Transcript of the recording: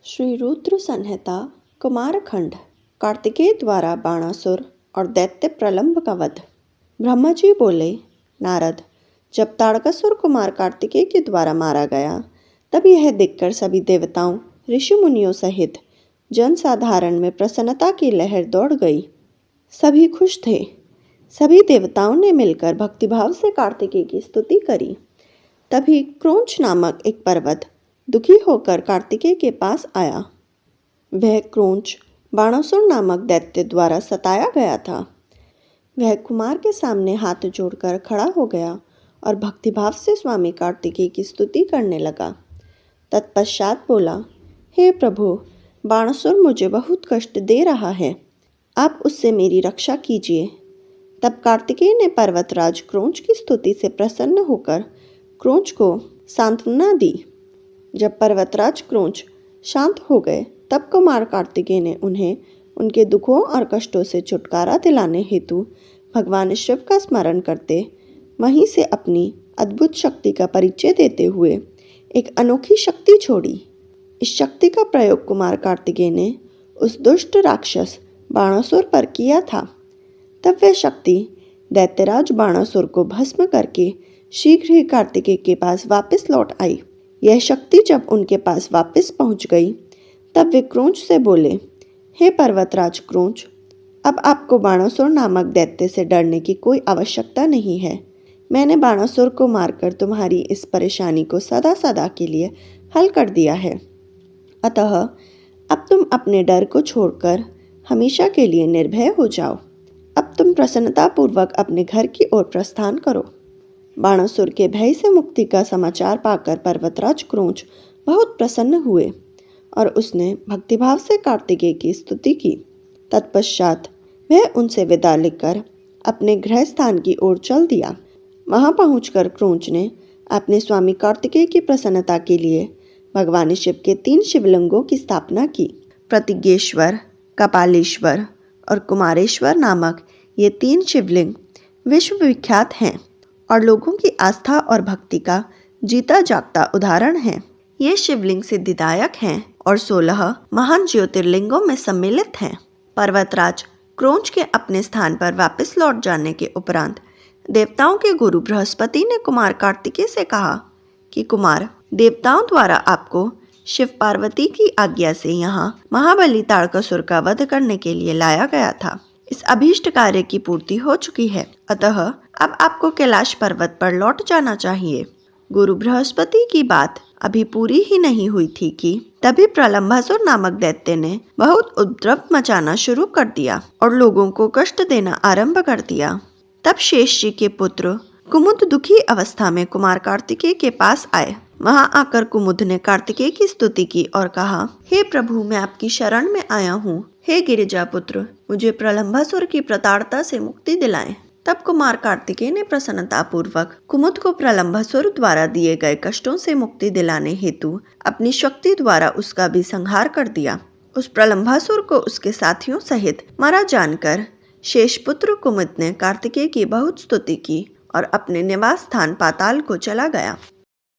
श्री रुद्र संहिता कुमारखंड। कार्तिकेय द्वारा बाणासुर और दैत्य प्रलंब का वध। ब्रह्मा जी बोले, नारद, जब ताड़कासुर कुमार कार्तिकेय के द्वारा मारा गया तब यह देखकर सभी देवताओं, ऋषि मुनियों सहित जनसाधारण में प्रसन्नता की लहर दौड़ गई। सभी खुश थे। सभी देवताओं ने मिलकर भक्तिभाव से कार्तिकेय की स्तुति करी। तभी क्रोंच नामक एक पर्वत दुखी होकर कार्तिकेय के पास आया। वह क्रोंच बाणासुर नामक दैत्य द्वारा सताया गया था। वह कुमार के सामने हाथ जोड़कर खड़ा हो गया और भक्तिभाव से स्वामी कार्तिकेय की स्तुति करने लगा। तत्पश्चात बोला, हे प्रभु, बाणासुर मुझे बहुत कष्ट दे रहा है, आप उससे मेरी रक्षा कीजिए। तब कार्तिकेय ने पर्वतराज क्रोंच की स्तुति से प्रसन्न होकर क्रोंच को सांत्वना दी। जब पर्वतराज क्रोंच शांत हो गए तब कुमार कार्तिकेय ने उन्हें उनके दुखों और कष्टों से छुटकारा दिलाने हेतु भगवान शिव का स्मरण करते वहीं से अपनी अद्भुत शक्ति का परिचय देते हुए एक अनोखी शक्ति छोड़ी। इस शक्ति का प्रयोग कुमार कार्तिकेय ने उस दुष्ट राक्षस बाणासुर पर किया था। तब वह शक्ति दैत्यराज बाणासुर को भस्म करके शीघ्र ही कार्तिकेय के पास वापस लौट आई। यह शक्ति जब उनके पास वापस पहुंच गई तब वे क्रोंच से बोले, हे पर्वतराज क्रोंच, अब आपको बाणासुर नामक दैत्य से डरने की कोई आवश्यकता नहीं है। मैंने बाणासुर को मारकर तुम्हारी इस परेशानी को सदा सदा के लिए हल कर दिया है। अतः अब तुम अपने डर को छोड़कर हमेशा के लिए निर्भय हो जाओ। अब तुम प्रसन्नतापूर्वक अपने घर की ओर प्रस्थान करो। बाणासुर के भय से मुक्ति का समाचार पाकर पर्वतराज क्रोंच बहुत प्रसन्न हुए और उसने भक्तिभाव से कार्तिकेय की स्तुति की। तत्पश्चात वह उनसे विदा लेकर अपने गृह स्थान की ओर चल दिया। वहां पहुंचकर क्रोंच ने अपने स्वामी कार्तिकेय की प्रसन्नता के लिए भगवान शिव के 3 शिवलिंगों की स्थापना की। प्रतिज्ञेश्वर, कपालेश्वर और कुमारेश्वर नामक ये 3 शिवलिंग विश्व विख्यात हैं और लोगों की आस्था और भक्ति का जीता जागता उदाहरण है। ये शिवलिंग सिद्धिदायक हैं और 16 महान ज्योतिर्लिंगों में सम्मिलित हैं। पर्वतराज क्रोंच के अपने स्थान पर वापस लौट जाने के उपरांत देवताओं के गुरु बृहस्पति ने कुमार कार्तिकेय से कहा कि कुमार, देवताओं द्वारा आपको शिव पार्वती की आज्ञा से यहाँ महाबली ताड़कासुर का वध करने के लिए लाया गया था। इस अभीष्ट कार्य की पूर्ति हो चुकी है, अतः अब आपको कैलाश पर्वत पर लौट जाना चाहिए। गुरु बृहस्पति की बात अभी पूरी ही नहीं हुई थी कि तभी प्रलंबासुर नामक दैत्य ने बहुत उपद्रव मचाना शुरू कर दिया और लोगों को कष्ट देना आरंभ कर दिया। तब शेष जी के पुत्र कुमुद दुखी अवस्था में कुमार कार्तिकेय के पास आए। वहां आकर कुमुद ने कार्तिकेय की स्तुति की और कहा, हे प्रभु, मैं आपकी शरण में आया हूँ। हे गिरिजा पुत्र, मुझे प्रलंबासुर की प्रताड़ता से मुक्ति दिलाएं। तब कुमार कार्तिकेय ने प्रसन्नता पूर्वक कुमुद को प्रलंबासुर द्वारा दिए गए कष्टों से मुक्ति दिलाने हेतु अपनी शक्ति द्वारा उसका भी संहार कर दिया। उस प्रलंबासुर को उसके साथियों सहित मरा जानकर शेषपुत्र कुमुद ने कार्तिकेय की बहुत स्तुति की और अपने निवास स्थान पाताल को चला गया।